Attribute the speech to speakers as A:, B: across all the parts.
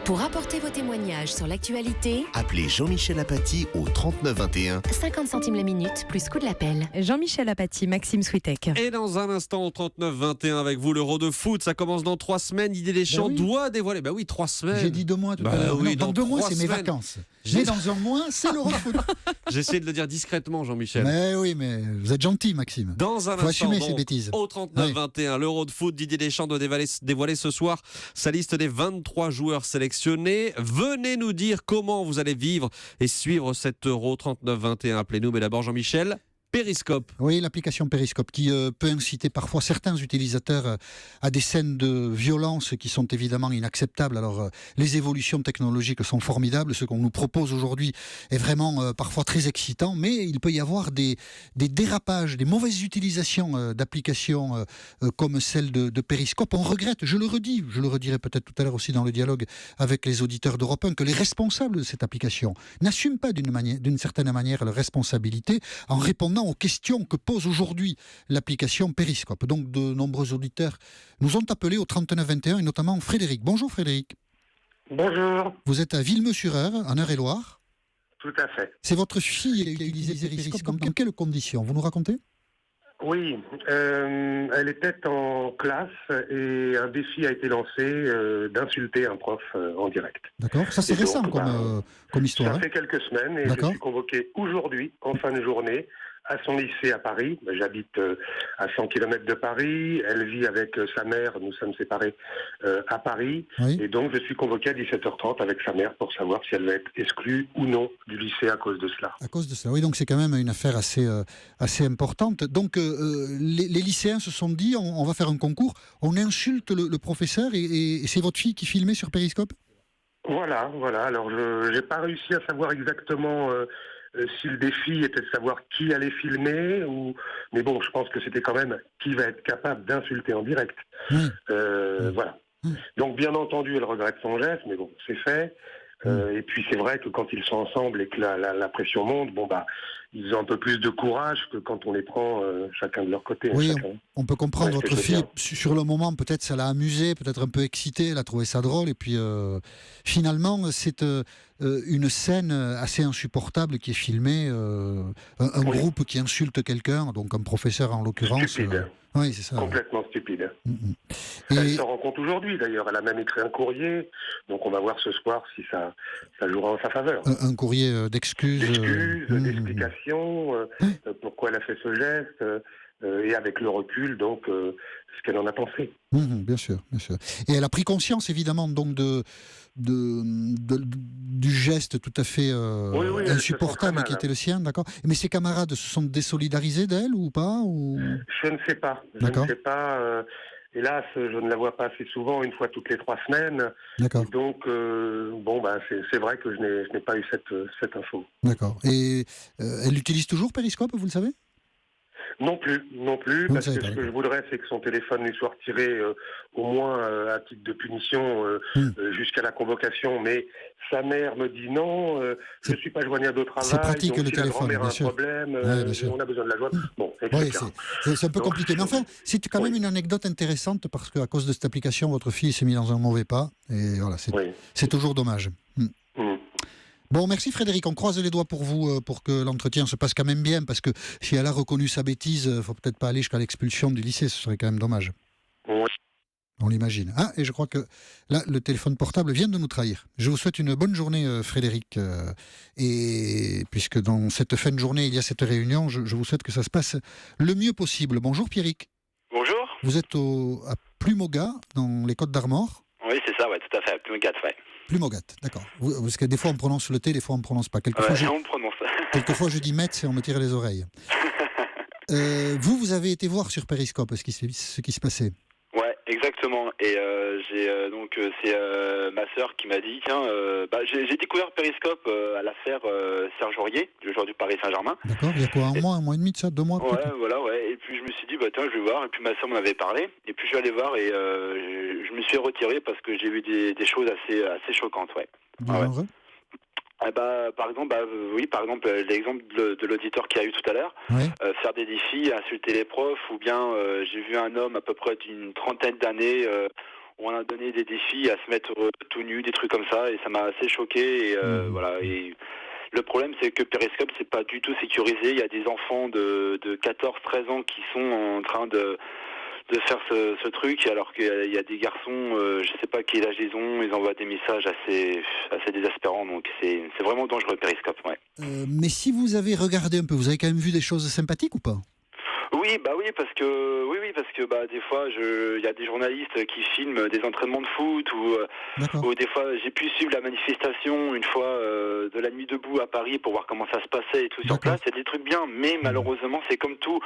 A: Pour apporter vos témoignages sur l'actualité,
B: appelez Jean-Michel Apathy au 39 21.
A: 50 centimes la minute, plus coût de l'appel.
C: Jean-Michel Apathy, Maxime Switek.
D: Et dans un instant, au 39-21 avec vous, l'Euro de foot, ça commence dans 3 semaines. Didier Deschamps doit dévoiler. 3 semaines.
E: J'ai dit 2 mois tout à l'heure.
D: Oui,
E: dans 2 mois,
D: 3
E: c'est mes
D: semaines.
E: vacances. Mais dans un mois, c'est l'Euro de foot.
D: J'essaie de le dire discrètement, Jean-Michel.
E: Mais oui, mais vous êtes gentil, Maxime.
D: Dans un
E: Faut
D: instant,
E: assumer
D: donc,
E: ces bêtises.
D: au 39-21, l'Euro de foot, Didier Deschamps doit dévoiler ce soir sa liste des 23 joueurs sélectionnés. Venez nous dire comment vous allez vivre et suivre cet Euro 39-21. Appelez-nous, mais d'abord Jean-Michel. Périscope.
E: Oui, l'application Périscope qui peut inciter parfois certains utilisateurs à des scènes de violence qui sont évidemment inacceptables. Alors, les évolutions technologiques sont formidables. Ce qu'on nous propose aujourd'hui est vraiment parfois très excitant, mais il peut y avoir des dérapages, des mauvaises utilisations d'applications comme celle de Périscope. On regrette, je le redis, je le redirai peut-être tout à l'heure aussi dans le dialogue avec les auditeurs d'Europe 1, que les responsables de cette application n'assument pas d'une certaine manière leur responsabilité en répondant aux questions que pose aujourd'hui l'application Périscope. Donc de nombreux auditeurs nous ont appelés au 39-21 et notamment Frédéric. Bonjour Frédéric.
F: Bonjour.
E: Vous êtes à Villemeux-sur-Eure, en Eure-et-Loire.
F: Tout à fait.
E: C'est votre fille qui a utilisé Périscope. Dans quelles conditions? Vous nous racontez?
F: Oui, elle était en classe et un défi a été lancé d'insulter un prof en direct.
E: D'accord, ça c'est
F: Et
E: récent
F: donc,
E: comme histoire.
F: Ça fait quelques semaines et je suis convoqué aujourd'hui, en fin de journée, à son lycée à Paris. J'habite à 100 km de Paris. Elle vit avec sa mère. Nous sommes séparés à Paris.
E: Oui.
F: Et donc, je suis convoqué à 17h30 avec sa mère pour savoir si elle va être exclue ou non du lycée à cause de cela.
E: À cause de cela, oui. Donc, c'est quand même une affaire assez importante. Donc, les lycéens se sont dit, on va faire un concours. On insulte le professeur et c'est votre fille qui filmait sur Périscope?
F: Voilà. Alors, je n'ai pas réussi à savoir exactement... si le défi était de savoir qui allait filmer, mais bon, je pense que c'était quand même qui va être capable d'insulter en direct. Voilà. Donc, bien entendu, elle regrette son geste, mais bon, c'est fait. Et puis, c'est vrai que quand ils sont ensemble et que la pression monte, ils ont un peu plus de courage que quand on les prend chacun de leur côté.
E: Oui,
F: chacun.
E: on peut comprendre.
F: Ouais,
E: Votre
F: c'est
E: fille,
F: bien.
E: sur le moment, peut-être ça l'a amusée, peut-être un peu excitée, elle a trouvé ça drôle. Et puis, finalement, c'est une scène assez insupportable qui est filmée. Un groupe qui insulte quelqu'un, donc un professeur en l'occurrence.
F: Stupide.
E: Oui, c'est ça.
F: Complètement stupide.
E: Et
F: Elle se rend compte aujourd'hui, d'ailleurs. Elle a même écrit un courrier. Donc, on va voir ce soir si ça jouera en sa faveur.
E: un courrier d'excuses.
F: D'explications, pourquoi elle a fait ce geste, et avec le recul, donc, ce qu'elle en a pensé.
E: Bien sûr, bien sûr. Et elle a pris conscience, évidemment, donc du geste tout à fait
F: Oui,
E: insupportable qui était le sien, d'accord. Mais ses camarades se sont désolidarisés d'elle ou pas
F: Je ne sais pas. Hélas, je ne la vois pas assez souvent, une fois toutes les 3 semaines.
E: D'accord.
F: Et donc, c'est vrai que je n'ai pas eu cette info.
E: D'accord. Et elle utilise toujours Périscope, vous le savez?
F: Non plus, parce que ce que je voudrais, c'est que son téléphone lui soit retiré au moins à titre de punition jusqu'à la convocation. Mais sa mère me dit non, je ne suis pas joignable au travail.
E: C'est pratique,
F: donc
E: le
F: si
E: téléphone,
F: la grand-mère a
E: bien
F: un
E: sûr.
F: problème,
E: Bien sûr.
F: on a besoin de la joindre. Bon,
E: Oui,
F: etc.
E: c'est un peu compliqué. Mais enfin, c'est quand même une anecdote intéressante parce qu'à cause de cette application, votre fille s'est mise dans un mauvais pas. Et voilà, c'est toujours dommage. Bon, merci Frédéric, on croise les doigts pour vous, pour que l'entretien se passe quand même bien, parce que si elle a reconnu sa bêtise, il ne faut peut-être pas aller jusqu'à l'expulsion du lycée, ce serait quand même dommage.
F: Oui.
E: On l'imagine. Et je crois que là, le téléphone portable vient de nous trahir. Je vous souhaite une bonne journée, Frédéric, et puisque dans cette fin de journée, il y a cette réunion, je vous souhaite que ça se passe le mieux possible. Bonjour Pierrick.
G: Bonjour.
E: Vous êtes à Plumogat, dans les Côtes-d'Armor.
G: Oui, c'est ça, ouais, tout à fait, Plumogat, ouais.
E: Plumogat, d'accord. Parce que des fois on prononce le T, des fois on ne prononce pas. Quelquefois,
G: on prononce.
E: quelquefois je dis Metz et on me tire les oreilles. Vous avez été voir sur Périscope ce qui se passait.
G: Ouais, exactement. Et c'est ma sœur qui m'a dit, tiens, j'ai découvert Périscope à l'affaire Serge Aurier, le joueur du Paris Saint-Germain.
E: D'accord, il y a quoi, un mois et demi de ça, 2 mois peut-être?
G: Ouais, voilà, ouais. Et puis je me suis dit, tiens, je vais voir. Et puis ma sœur m'en avait parlé. Et puis je suis allé voir et je me suis retiré parce que j'ai vu des choses assez choquantes, ouais. Par exemple, l'exemple de l'auditeur qu'il y a eu tout à l'heure, faire des défis, insulter les profs, ou bien j'ai vu un homme à peu près d'une trentaine d'années où on a donné des défis à se mettre tout nu, des trucs comme ça, et ça m'a assez choqué. Et voilà. Et le problème, c'est que Periscope, c'est pas du tout sécurisé. Il y a des enfants de 14-13 ans qui sont en train de faire ce truc, alors qu'il y a des garçons, je sais pas quel âge ils envoient des messages assez désespérants, donc c'est vraiment dangereux, Periscope, ouais.
E: Mais si vous avez regardé un peu, vous avez quand même vu des choses sympathiques ou pas ?
G: Oui, parce que des fois, il y a des journalistes qui filment des entraînements de foot ou des fois, j'ai pu suivre la manifestation une fois de la nuit debout à Paris pour voir comment ça se passait et tout sur place. Il y a des trucs bien, mais malheureusement, c'est comme tout.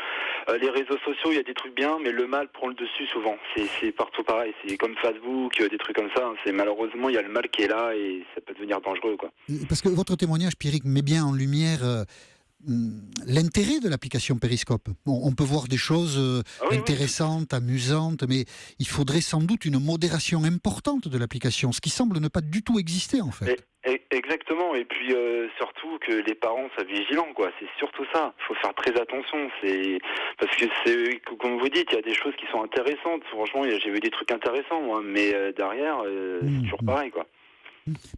G: Les réseaux sociaux, il y a des trucs bien, mais le mal prend le dessus souvent. C'est partout pareil. C'est comme Facebook, des trucs comme ça. C'est malheureusement, il y a le mal qui est là et ça peut devenir dangereux, quoi.
E: Parce que votre témoignage, Pierrick, met bien en lumière l'intérêt de l'application Periscope. On peut voir des choses intéressantes, amusantes, mais il faudrait sans doute une modération importante de l'application, ce qui semble ne pas du tout exister en fait.
G: Exactement, et puis surtout que les parents soient vigilants, quoi. C'est surtout ça. Il faut faire très attention. Parce que c'est, comme vous dites, il y a des choses qui sont intéressantes. Franchement, j'ai vu des trucs intéressants, moi, mais derrière, c'est toujours pareil, quoi.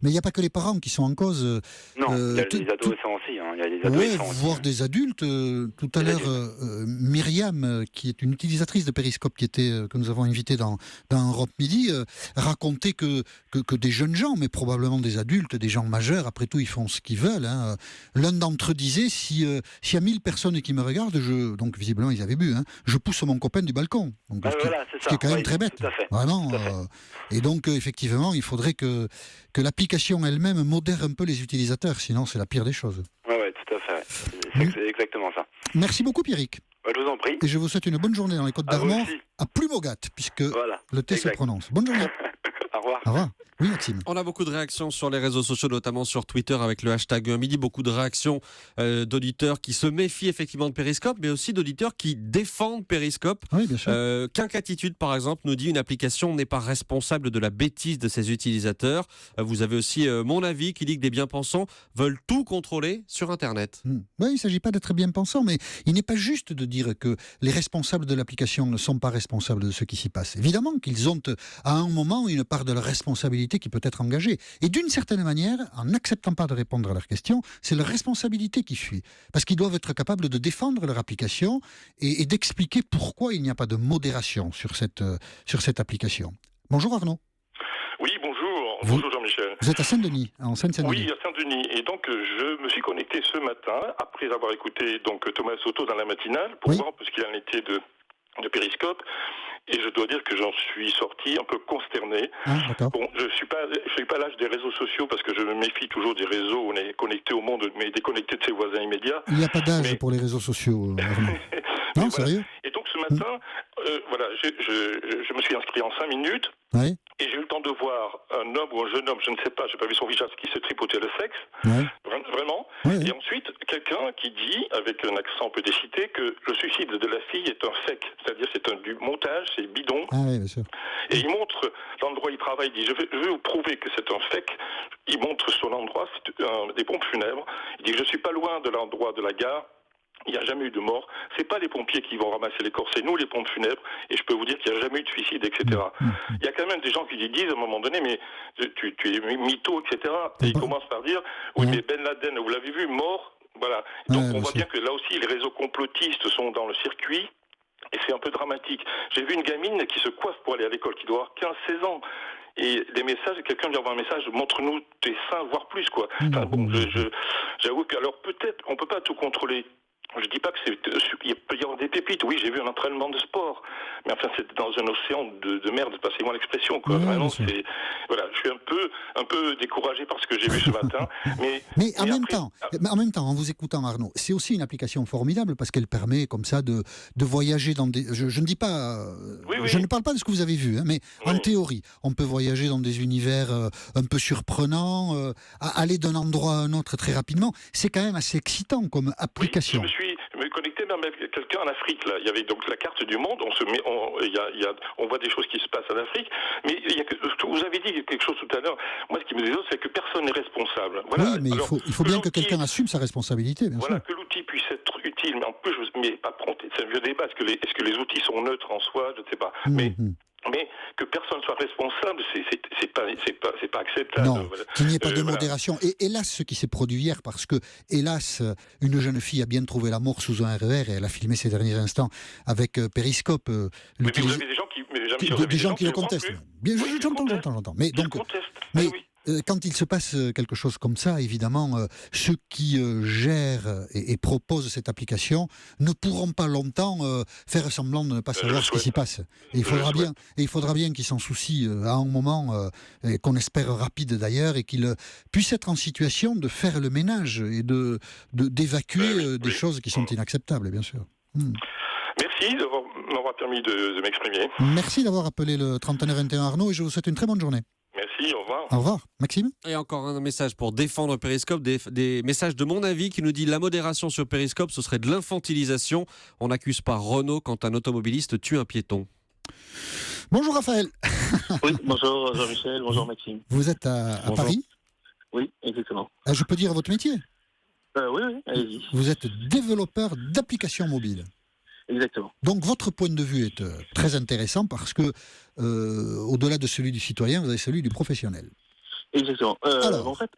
E: Mais il n'y a pas que les parents qui sont en cause.
G: Non, il y a les adolescents aussi. Il y a des adolescents aussi,
E: voire des adultes. Tout à l'heure, Myriam, qui est une utilisatrice de Periscope, que nous avons invitée dans Europe Midi, racontait que des jeunes gens, mais probablement des adultes, des gens majeurs, après tout, ils font ce qu'ils veulent. Hein. L'un d'entre eux disait, s'il y a 1000 personnes qui me regardent, donc visiblement ils avaient bu, je pousse mon copain du balcon. Donc, ce qui est quand même très bête. Vraiment. Et donc, effectivement, il faudrait que l'application elle-même modère un peu les utilisateurs, sinon c'est la pire des choses.
G: Oui, tout à fait. C'est exactement ça.
E: Merci beaucoup, Pierrick.
G: Je vous en prie.
E: Et je vous souhaite une bonne journée dans les Côtes d'Armor, à Plumogat, puisque le T se prononce. Bonne journée.
G: Au revoir.
E: Au revoir. Oui, Maxime.
D: On a beaucoup de réactions sur les réseaux sociaux, notamment sur Twitter avec le hashtag midi. Beaucoup de réactions d'auditeurs qui se méfient effectivement de Periscope, mais aussi d'auditeurs qui défendent Periscope.
E: Oui, bien sûr.
D: Quinquatitude, par exemple, nous dit une application n'est pas responsable de la bêtise de ses utilisateurs. Vous avez aussi mon avis qui dit que des bien-pensants veulent tout contrôler sur Internet.
E: Oui, il ne s'agit pas d'être bien-pensant, mais il n'est pas juste de dire que les responsables de l'application ne sont pas responsables de ce qui s'y passe. Évidemment qu'ils ont à un moment une part de leur responsabilité qui peut être engagée. Et d'une certaine manière, en n'acceptant pas de répondre à leurs questions, c'est leur responsabilité qui fuit. Parce qu'ils doivent être capables de défendre leur application et d'expliquer pourquoi il n'y a pas de modération sur cette application. Bonjour Arnaud.
H: Oui, bonjour. Bonjour Jean-Michel.
E: Vous êtes à Saint-Denis, en Seine-Saint-Denis.
H: Oui, à Saint-Denis. Et donc, je me suis connecté ce matin, après avoir écouté Thomas Soto dans la matinale, pour voir un peu ce qu'il en était de Periscope. Et je dois dire que j'en suis sorti un peu consterné. Bon, je suis pas à l'âge des réseaux sociaux parce que je me méfie toujours des réseaux où on est connecté au monde, mais déconnecté de ses voisins immédiats.
E: Il n'y a pas d'âge pour les réseaux sociaux. Non, sérieux.
H: Et donc ce matin, je me suis inscrit en 5 minutes.
E: Oui.
H: Et j'ai eu le temps de voir un homme ou un jeune homme, je ne sais pas, j'ai pas vu son visage, qui se tripotait le sexe, vraiment. Oui. Et ensuite, quelqu'un qui dit, avec un accent un peu décité, que le suicide de la fille est un fake, c'est-à-dire c'est du montage, c'est bidon.
E: Ah oui, bien sûr.
H: Et il montre l'endroit où il travaille, il dit, je vais vous prouver que c'est un fake. Il montre son endroit, c'est des pompes funèbres. Il dit, je suis pas loin de l'endroit de la gare. Il n'y a jamais eu de mort. C'est pas les pompiers qui vont ramasser les corps, c'est nous les pompes funèbres. Et je peux vous dire qu'il n'y a jamais eu de suicide, etc. Il y a quand même des gens qui disent à un moment donné, mais tu es mytho, etc. Et ils commencent par dire, oui, mais Ben Laden, vous l'avez vu, mort. Voilà. Donc on voit bien que là aussi, les réseaux complotistes sont dans le circuit. Et c'est un peu dramatique. J'ai vu une gamine qui se coiffe pour aller à l'école, qui doit avoir 15-16 ans. Et des messages, quelqu'un lui envoie un message, montre-nous tes seins, voire plus, quoi. Enfin, bon, j'avoue que, alors peut-être, on peut pas tout contrôler. Je dis pas que il peut y avoir des pépites. Oui, j'ai vu un entraînement de sport, mais enfin c'est dans un océan de merde. Passez-moi l'expression, quoi. Vraiment, c'est voilà. Je suis un peu découragé par ce que j'ai vu ce matin. Mais
E: en même temps, en vous écoutant, Arnaud, c'est aussi une application formidable parce qu'elle permet comme ça de voyager dans des. Je ne dis pas. Je ne parle pas de ce que vous avez vu, mais en théorie, on peut voyager dans des univers un peu surprenants, aller d'un endroit à un autre très rapidement. C'est quand même assez excitant comme application.
H: Oui, je me connectais même avec quelqu'un en Afrique. Là. Il y avait donc la carte du monde. On voit des choses qui se passent en Afrique. Mais vous avez dit quelque chose tout à l'heure. Moi, ce qui me désole, c'est que personne n'est responsable. Voilà.
E: Oui, mais il faut bien que quelqu'un assume sa responsabilité, bien sûr.
H: Que l'outil puisse être utile. Mais en plus, c'est un vieux débat. Est-ce que les outils sont neutres en soi? Je ne sais pas. Mais que personne soit responsable, c'est pas acceptable.
E: Non, qu'il n'y ait pas de
H: Voilà.
E: modération. Et hélas, ce qui s'est produit hier, parce que, hélas, une jeune fille a bien trouvé la mort sous un RER et elle a filmé ces derniers instants avec Periscope.
H: Mais vous avez des gens qui, mais Jean-Michel, vous avez
E: des gens qui le
H: croient
E: contestent.
H: plus.
E: Bien,
H: Oui,
E: j'entends. Mais
H: Ils le
E: donc,
H: contestent.
E: mais
H: Oui.
E: quand il se passe quelque chose comme ça, évidemment, ceux qui gèrent et proposent cette application ne pourront pas longtemps faire semblant de ne pas savoir ce qui s'y passe. Et il faudra bien qu'ils s'en soucient à un moment, et qu'on espère rapide d'ailleurs, et qu'ils puissent être en situation de faire le ménage et d'évacuer des choses qui sont inacceptables, bien sûr.
H: Merci de m'avoir permis de m'exprimer.
E: Merci d'avoir appelé le 3121 Arnaud et je vous souhaite une très bonne journée.
H: Merci, au revoir.
E: Au revoir. Maxime ?
D: Et encore un message pour défendre Periscope, des messages de mon avis qui nous dit la modération sur Periscope, ce serait de l'infantilisation. On n'accuse pas Renault quand un automobiliste tue un piéton.
E: Bonjour Raphaël.
I: Oui, bonjour Jean-Michel, bonjour Maxime.
E: Vous êtes à Paris ?
I: Oui, exactement.
E: Je peux dire votre métier ?
I: Oui, allez-y.
E: Vous êtes développeur d'applications mobiles.
I: Exactement.
E: Donc votre point de vue est très intéressant parce que, au-delà de celui du citoyen, vous avez celui du professionnel.
I: Exactement.
E: Alors,
I: en fait,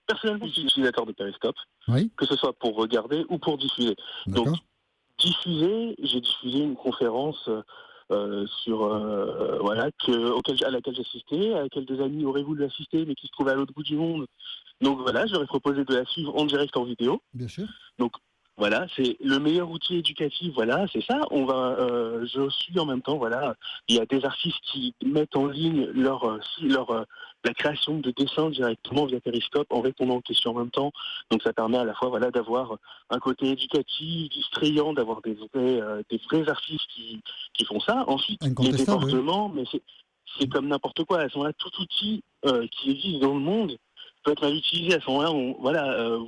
I: personnellement, je suis utilisateur de Periscope,
E: oui,
I: que ce soit pour regarder ou pour diffuser. Donc,
E: d'accord.
I: j'ai diffusé une conférence à laquelle j'assistais, à laquelle des amis auraient voulu assister, mais qui se trouvaient à l'autre bout du monde. Donc voilà, j'aurais proposé de la suivre en direct en vidéo.
E: Bien sûr.
I: Donc voilà, c'est le meilleur outil éducatif. Voilà, c'est ça. Je suis en même temps. Voilà, il y a des artistes qui mettent en ligne la création de dessins directement via Periscope en répondant aux questions en même temps. Donc ça permet à la fois d'avoir un côté éducatif, distrayant, d'avoir des vrais artistes qui font ça. Ensuite, les départements, mais c'est comme n'importe quoi. À ce moment-là, tout outil qui existe dans le monde peut être mal utilisé. À ce moment-là,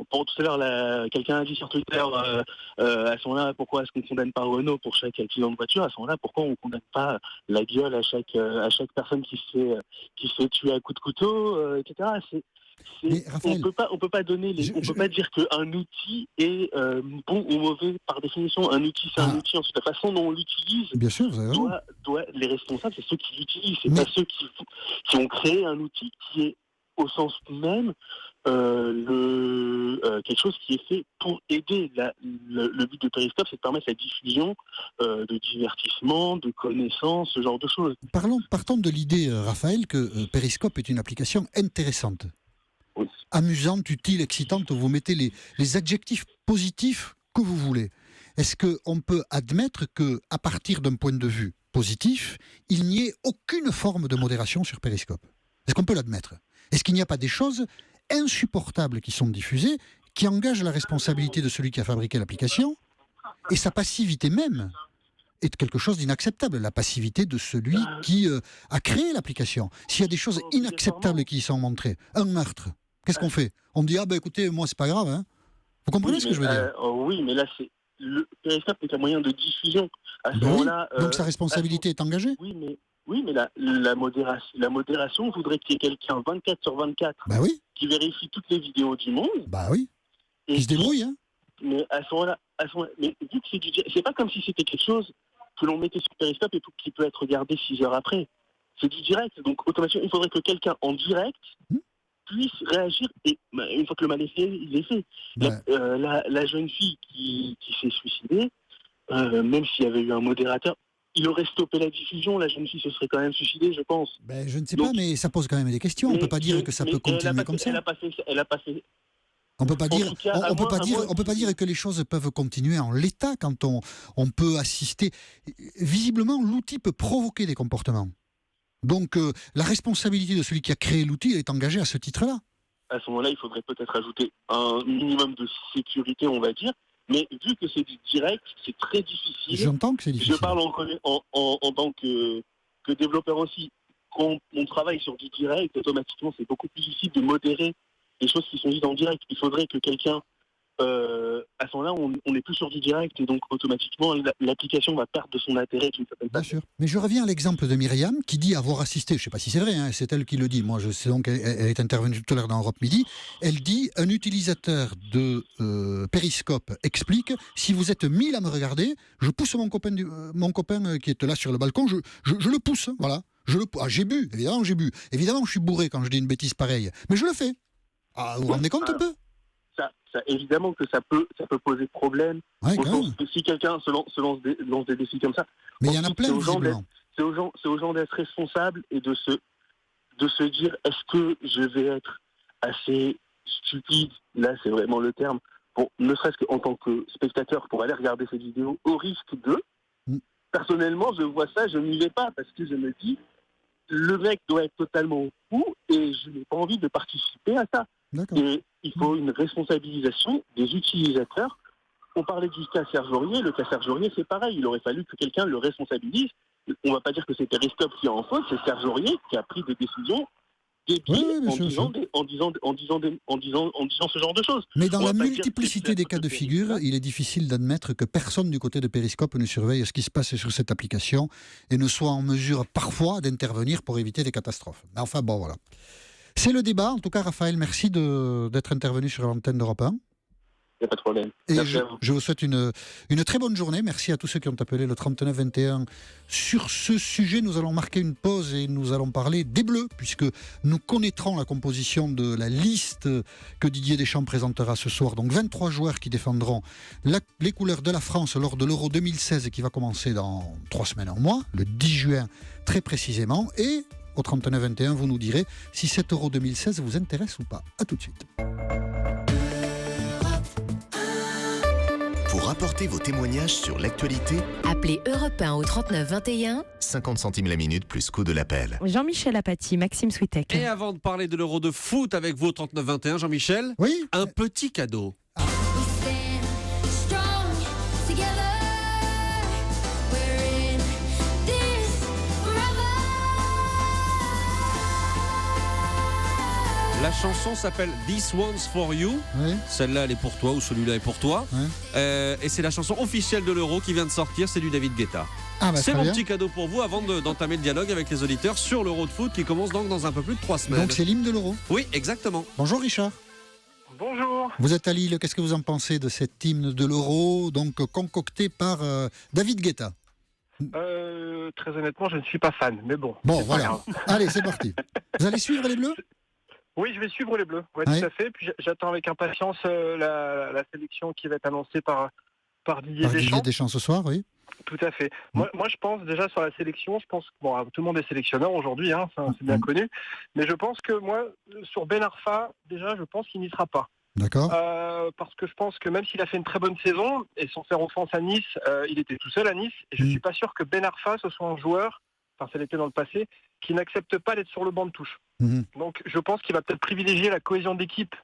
I: pour tout à l'heure, quelqu'un a dit sur Twitter, à ce moment-là, pourquoi est-ce qu'on ne condamne pas Renault pour chaque accident de voiture? À ce moment-là, pourquoi on ne condamne pas la gueule à chaque personne qui se fait tuer à coups de couteau, etc.
E: Raphaël,
I: on peut pas donner on peut pas dire qu'un outil est bon ou mauvais par définition. Un outil, c'est un outil. Ensuite, la façon dont on l'utilise,
E: bien sûr, vous avez raison.
I: les responsables, c'est ceux qui l'utilisent, c'est pas ceux qui ont créé un outil qui est au sens même quelque chose qui est fait pour aider. Le but de Periscope, c'est de permettre la diffusion de divertissement, de connaissances, ce genre de choses.
E: Partons de l'idée, Raphaël, que Periscope est une application intéressante.
I: Oui.
E: Amusante, utile, excitante, vous mettez les adjectifs positifs que vous voulez. Est-ce qu'on peut admettre qu'à partir d'un point de vue positif, il n'y ait aucune forme de modération sur Periscope? Est-ce qu'on peut l'admettre? Est-ce qu'il n'y a pas des choses insupportables qui sont diffusées, qui engagent la responsabilité de celui qui a fabriqué l'application, et sa passivité même est quelque chose d'inacceptable, la passivité de celui qui a créé l'application. S'il y a des choses inacceptables qui y sont montrées, un meurtre, qu'est-ce qu'on fait? On dit, écoutez, moi c'est pas grave, hein. Vous comprenez ce que je veux dire?
I: Oui, mais là, le Periscope est un moyen de diffusion. À ce moment-là,
E: donc sa responsabilité est engagée?
I: Oui, mais la modération voudrait qu'il y ait quelqu'un 24 sur 24 qui vérifie toutes les vidéos du monde.
E: Et qui se débrouille, hein.
I: Mais à ce moment-là, mais vu que c'est pas comme si c'était quelque chose que l'on mettait sur Periscope et qui peut être regardé 6 heures après. C'est du direct, donc automatiquement, il faudrait que quelqu'un en direct puisse réagir, et une fois que le mal est fait, il est fait. La jeune fille qui s'est suicidée, même s'il y avait eu un modérateur, il aurait stoppé la diffusion, la jeune fille se serait quand même suicidée, je pense.
E: Je ne sais pas, mais ça pose quand même des questions. On ne peut pas dire que ça peut continuer comme ça.
I: Elle a pas fait.
E: On peut pas dire que les choses peuvent continuer en l'état quand on peut assister. Visiblement, l'outil peut provoquer des comportements. Donc, la responsabilité de celui qui a créé l'outil est engagée à ce titre-là.
I: À ce moment-là, il faudrait peut-être ajouter un minimum de sécurité, on va dire. Mais vu que c'est du direct, c'est très difficile.
E: J'entends que c'est difficile.
I: Je parle en tant que développeur aussi. Quand on travaille sur du direct, automatiquement, c'est beaucoup plus difficile de modérer les choses qui sont dites en direct. Il faudrait que quelqu'un à ce moment-là, on n'est plus sur du direct et donc automatiquement l'application va perdre de son intérêt d'une certaine façon.
E: Bien sûr. Mais je reviens à l'exemple de Myriam qui dit avoir assisté, je ne sais pas si c'est vrai, hein, c'est elle qui le dit, moi je sais donc, elle est intervenue tout à l'heure dans Europe Midi, elle dit un utilisateur de Periscope explique, si vous êtes 1000 à me regarder, je pousse mon copain qui est là sur le balcon, je le pousse, voilà. J'ai bu, évidemment j'ai bu. Évidemment je suis bourré quand je dis une bêtise pareille, mais je le fais. Ah, vous vous rendez compte un peu ?
I: Évidemment que ça peut poser problème.
E: Ouais,
I: si quelqu'un se lance des défis comme ça.
E: Mais il y en a plein, visiblement.
I: C'est aux gens d'être responsables et de se dire, est-ce que je vais être assez stupide, là c'est vraiment le terme, ne serait-ce qu'en tant que spectateur, pour aller regarder cette vidéo au risque de... Personnellement, je vois ça, je n'y vais pas, parce que je me dis, le mec doit être totalement fou et je n'ai pas envie de participer à ça.
E: D'accord.
I: Et il faut une responsabilisation des utilisateurs. On parlait du cas Serge Aurier. Le cas Serge Aurier, c'est pareil. Il aurait fallu que quelqu'un le responsabilise. On ne va pas dire que c'est Periscope qui est en faute, c'est Serge Aurier qui a pris des décisions débiles en disant ce genre de choses.
E: Mais dans la multiplicité des cas de figure, il est difficile d'admettre que personne du côté de Periscope ne surveille ce qui se passe sur cette application et ne soit en mesure parfois d'intervenir pour éviter des catastrophes. Mais enfin bon, voilà. C'est le débat. En tout cas, Raphaël, merci d'être intervenu sur l'antenne d'Europe 1.
I: Il n'y a pas de problème.
E: Et je vous souhaite une très bonne journée. Merci à tous ceux qui ont appelé le 3921. Sur ce sujet, nous allons marquer une pause et nous allons parler des Bleus, puisque nous connaîtrons la composition de la liste que Didier Deschamps présentera ce soir. Donc 23 joueurs qui défendront les couleurs de la France lors de l'Euro 2016 qui va commencer dans 3 semaines, un mois, le 10 juin très précisément. Et au 3921, vous nous direz si cet Euro 2016 vous intéresse ou pas. A tout de suite.
B: Pour apporter vos témoignages sur l'actualité,
A: Appelez Europe 1 au 39 21.
B: 50 centimes la minute plus coût de l'appel.
C: Jean-Michel Apathy, Maxime Switek.
D: Et avant de parler de l'Euro de foot avec vous au 39-21, Jean-Michel,
E: oui,
D: un petit cadeau. La chanson s'appelle This One's For You.
E: Oui.
D: Celle-là, elle est pour toi ou celui-là est pour toi.
E: Oui.
D: Et c'est la chanson officielle de l'Euro qui vient de sortir, c'est du David Guetta.
E: Ah bah,
D: c'est mon
E: bien.
D: petit cadeau pour vous avant d'entamer le dialogue avec les auditeurs sur l'Euro de foot qui commence donc dans un peu plus de 3 semaines.
E: Donc c'est l'hymne de l'Euro.
D: Oui, exactement.
E: Bonjour Richard.
F: Bonjour.
E: Vous êtes à Lille, qu'est-ce que vous en pensez de cet hymne de l'Euro, donc concocté par David Guetta?
F: Très honnêtement, je ne suis pas fan, mais bon.
E: Bon, voilà. Allez, c'est parti. Vous allez suivre les Bleus?
F: Oui, je vais suivre les Bleus,
E: Ouais.
F: tout à fait. Puis j'attends avec impatience la sélection qui va être annoncée par Didier
E: Par
F: Deschamps.
E: Didier Deschamps ce soir, oui.
F: Tout à fait. Moi, je pense déjà sur la sélection, tout le monde est sélectionneur aujourd'hui, hein, ça, c'est bien connu. Mais je pense que moi, sur Ben Arfa, déjà, je pense qu'il n'y sera pas.
E: D'accord.
F: Parce que je pense que même s'il a fait une très bonne saison, et sans faire offense à Nice, il était tout seul à Nice, et je ne suis pas sûr que Ben Arfa, ce soit un joueur, enfin ça l'était dans le passé, qui n'accepte pas d'être sur le banc de touche. Donc je pense qu'il va peut-être privilégier la cohésion d'équipe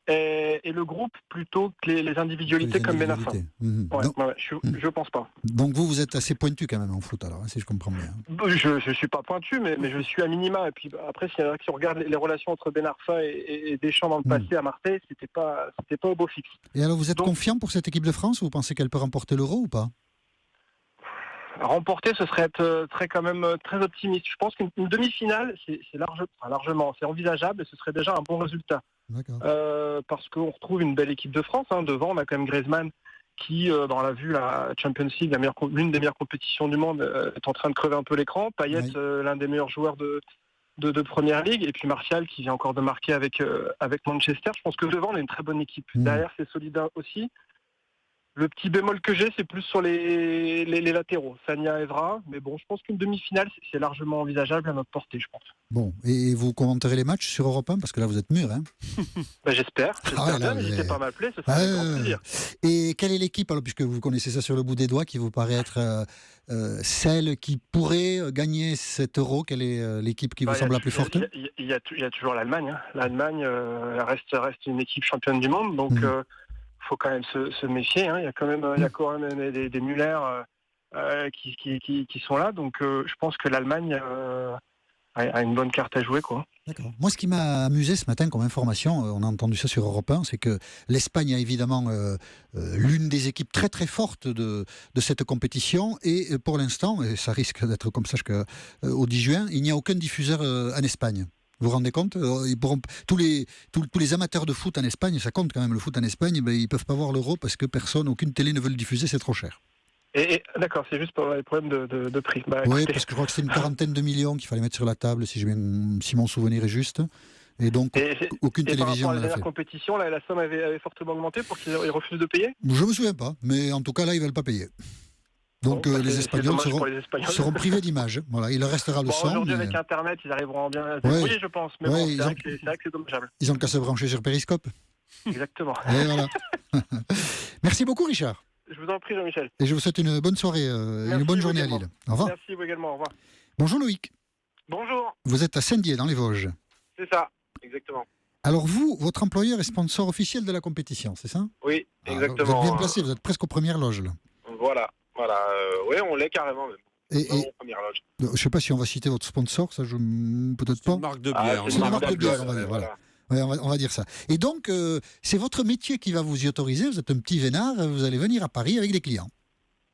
F: et le groupe plutôt que les individualités comme Ben Arfa. Je pense pas.
E: Donc vous êtes assez pointu quand même en foot alors, hein, si je comprends bien.
F: Je suis pas pointu, mais je suis à minima. Et puis après, si on regarde les relations entre Ben Arfa et Deschamps dans le passé à Marseille, c'était pas au beau fixe.
E: Et alors vous êtes confiant pour cette équipe de France? Vous pensez qu'elle peut remporter l'Euro ou pas?
F: Remporter, ce serait être quand même très optimiste. Je pense qu'une demi-finale, c'est largement, c'est envisageable et ce serait déjà un bon résultat. Parce qu'on retrouve une belle équipe de France. Hein. Devant, on a quand même Griezmann qui, dans la Champions League, l'une des meilleures compétitions du monde, est en train de crever un peu l'écran. Payet, l'un des meilleurs joueurs de Première Ligue. Et puis Martial qui vient encore de marquer avec Manchester. Je pense que devant, on a une très bonne équipe. Derrière, c'est solide aussi. Le petit bémol que j'ai, c'est plus sur les latéraux, Sagna, Evra. Mais bon, je pense qu'une demi-finale, c'est largement envisageable à notre portée, je pense.
E: Bon, et vous commenterez les matchs sur Europe 1 parce que là, vous êtes mûrs, hein?
F: J'espère bien, n'hésitez pas à m'appeler, ce sera avec grand plaisir.
E: Et quelle est l'équipe, alors, puisque vous connaissez ça sur le bout des doigts, qui vous paraît être celle qui pourrait gagner cet Euro? Quelle est l'équipe qui vous semble la plus forte?
F: Il y a toujours l'Allemagne. Hein. L'Allemagne reste une équipe championne du monde, donc... faut quand même se méfier. Hein. Il y a quand même des Müller qui sont là. Donc je pense que l'Allemagne
J: a une bonne carte à jouer, quoi.
E: D'accord. Moi, ce qui m'a amusé ce matin comme information, on a entendu ça sur Europe 1, c'est que l'Espagne a évidemment l'une des équipes très très fortes de cette compétition, et pour l'instant, et ça risque d'être comme ça jusqu'au 10 juin, il n'y a aucun diffuseur en Espagne. Vous vous rendez compte? Tous les amateurs de foot en Espagne, ça compte quand même, le foot en Espagne, ils ne peuvent pas voir l'Euro parce que aucune télé ne veut le diffuser, c'est trop cher.
J: Et d'accord, c'est juste pour les problèmes de prix.
E: Oui, parce que je crois que c'est une quarantaine de millions qu'il fallait mettre sur la table, si mon souvenir est juste. Et donc, aucune télévision
J: par rapport à
E: ne
J: la
E: l'a
J: dernière
E: fait.
J: compétition, la somme avait fortement augmenté pour qu'ils refusent de payer.
E: Je ne me souviens pas, mais en tout cas, là, ils ne veulent pas payer. Donc, les Espagnols seront privés d'image. Voilà, il leur restera le son.
J: Aujourd'hui, avec Internet, ils arriveront bien à se débrouiller, je pense. Mais c'est vrai que c'est dommageable.
E: Ils ont qu'à se brancher sur Périscope.
J: Exactement.
E: Et voilà. Merci beaucoup, Richard.
J: Je vous en prie, Jean-Michel.
E: Et je vous souhaite une bonne soirée, une bonne journée à Lille. Au revoir.
J: Merci vous également, au revoir.
E: Bonjour Loïc.
J: Bonjour.
E: Vous êtes à Saint-Dié, dans les Vosges.
J: C'est ça, exactement.
E: Alors vous, votre employeur est sponsor officiel de la compétition, c'est ça?
J: Oui, exactement.
E: Vous êtes bien placé, vous êtes presque aux premières loges là.
J: Voilà. Oui, on l'est carrément même.
E: Et
J: première loge.
E: Je ne sais pas si on va citer votre sponsor, ça peut-être pas.
D: Une marque de bière.
E: C'est une marque de bière, on va dire, voilà. Ouais, on va dire ça. Et donc, c'est votre métier qui va vous y autoriser. Vous êtes un petit vénard, vous allez venir à Paris avec des clients.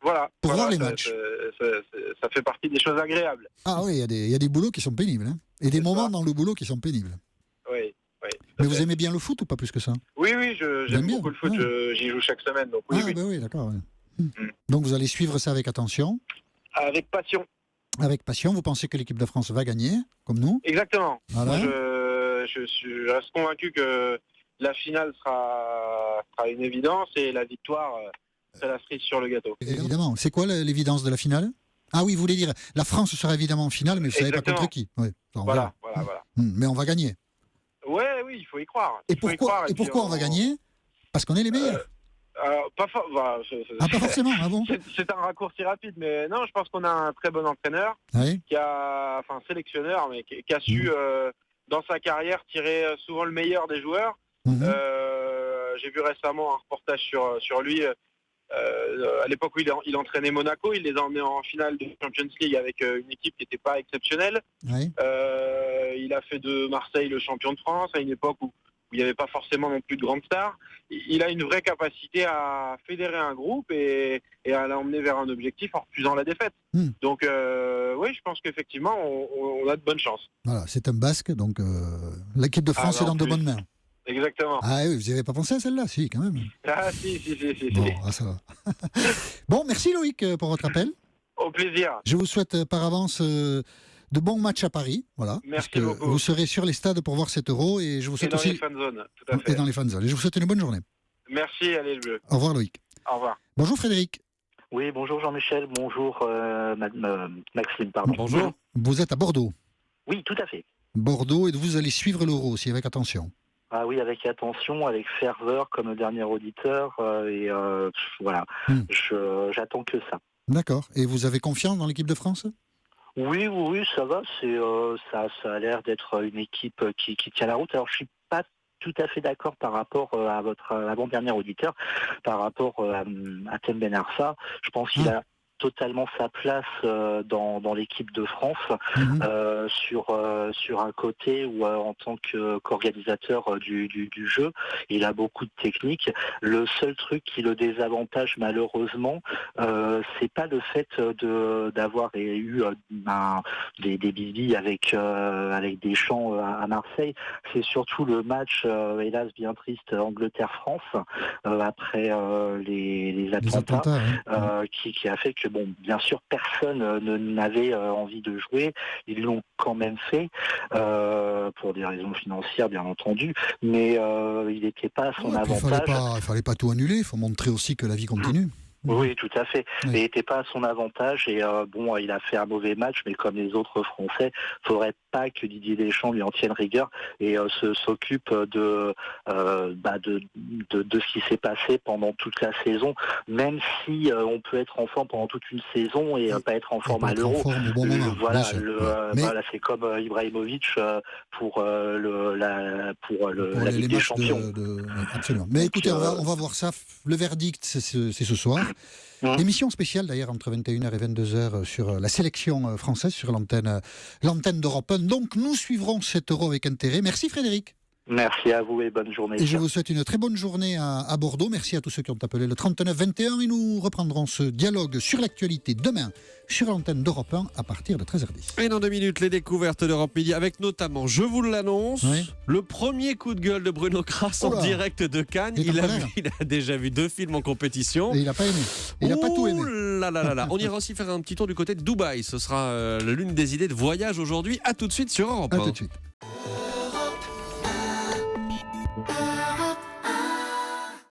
J: Voilà.
E: Pour voir les matchs.
J: Ça fait partie des choses agréables.
E: Ah oui, il y a des boulots qui sont pénibles. Hein. Et des moments dans le boulot qui sont pénibles.
J: Oui.
E: Mais vous aimez bien le foot ou pas plus que ça?
J: Oui, j'aime beaucoup le foot. J'y joue chaque semaine. Donc oui.
E: Ben oui, d'accord. Ouais. Donc vous allez suivre ça avec attention.
J: Avec passion.
E: Avec passion. Vous pensez que l'équipe de France va gagner, comme nous?
J: Exactement.
E: Voilà.
J: Moi, je reste convaincu que la finale sera une évidence et la victoire sera la cerise sur le gâteau.
E: Évidemment. C'est quoi l'évidence de la finale? Ah oui, vous voulez dire, la France sera évidemment en finale, mais vous ne savez pas contre qui. Ouais.
J: Voilà.
E: Mais on va gagner.
J: Oui, il faut y croire.
E: Et pourquoi on va gagner? Parce qu'on est les meilleurs.
J: Pas
E: forcément, ah bon?
J: C'est un raccourci rapide, mais non, je pense qu'on a un très bon entraîneur, sélectionneur, mais qui a su, dans sa carrière, tirer souvent le meilleur des joueurs. J'ai vu récemment un reportage sur lui, à l'époque où il entraînait Monaco, il les a emmenés en finale de Champions League avec une équipe qui n'était pas exceptionnelle. Il a fait de Marseille le champion de France à une époque où il n'y avait pas forcément non plus de grandes stars. Il a une vraie capacité à fédérer un groupe et à l'emmener vers un objectif en refusant la défaite. Donc oui, je pense qu'effectivement, on a de bonnes chances.
E: Voilà, c'est un Basque, donc l'équipe de France est dans de bonnes mains.
J: Exactement.
E: Ah oui, vous n'y avez pas pensé à celle-là? Si, quand même.
J: Ah si.
E: Bon, ça va. Bon, merci Loïc pour votre appel.
J: Au plaisir.
E: Je vous souhaite par avance de bons matchs à Paris. Voilà.
J: Merci beaucoup.
E: Vous serez sur les stades pour voir cet Euro et je vous souhaite aussi...
J: les fan zones, tout à fait.
E: Et dans les fan zones. Et je vous souhaite une bonne journée.
J: Merci, allez le bleu.
E: Au revoir Loïc.
J: Au revoir.
E: Bonjour Frédéric.
K: Oui, bonjour Jean-Michel, bonjour Maxime, pardon.
D: Bonjour.
E: Vous êtes à Bordeaux.
K: Oui, tout à fait.
E: Bordeaux, et vous allez suivre l'Euro aussi avec attention.
K: Ah oui, avec attention, avec ferveur comme le dernier auditeur, voilà, j'attends que ça.
E: D'accord. Et vous avez confiance dans l'équipe de France?
K: Oui, ça va. Ça a l'air d'être une équipe qui tient la route. Alors, je suis pas tout à fait d'accord par rapport à votre avant-dernier auditeur, par rapport à Tem Ben Arfa. Je pense qu'il a totalement sa place dans l'équipe de France sur un côté où en tant qu'organisateur du jeu, il a beaucoup de technique. Le seul truc qui le désavantage malheureusement, c'est pas le fait d'avoir eu des bibis avec Deschamps à Marseille, c'est surtout le match hélas bien triste Angleterre-France après les attentats qui a fait que bon, bien sûr, personne n'avait envie de jouer. Ils l'ont quand même fait, pour des raisons financières, bien entendu, mais il n'était pas à son avantage.
E: Il fallait pas tout annuler, il faut montrer aussi que la vie continue.
K: Oui, tout à fait. Oui. Mais il n'était pas à son avantage et il a fait un mauvais match, mais comme les autres Français, il ne faudrait pas que Didier Deschamps lui en tienne rigueur et s'occupe de ce qui s'est passé pendant toute la saison, même si on peut être en forme pendant toute une saison et pas être en forme à l'Euro. C'est comme Ibrahimovic pour la Ligue des Champions.
E: Absolument. Mais écoutez, on va voir ça. Le verdict, c'est ce soir. Émission spéciale d'ailleurs entre 21h et 22h sur la sélection française sur l'antenne d'Europe 1. Donc nous suivrons cet Euro avec intérêt. Merci Frédéric.
K: Merci à vous et bonne journée.
E: Et je vous souhaite une très bonne journée à Bordeaux. Merci à tous ceux qui ont appelé le 39-21 et nous reprendrons ce dialogue sur l'actualité demain sur l'antenne d'Europe 1 à partir de 13h10.
D: Et dans 2 minutes, les découvertes d'Europe Midi avec notamment, je vous l'annonce, le premier coup de gueule de Bruno Kras en direct de Cannes. Il a déjà vu 2 films en compétition.
E: Et il n'a pas aimé. Il n'a pas tout aimé.
D: Là. On ira aussi faire un petit tour du côté de Dubaï. Ce sera l'une des idées de voyage aujourd'hui. À tout de suite sur Europe 1.
E: À tout de suite.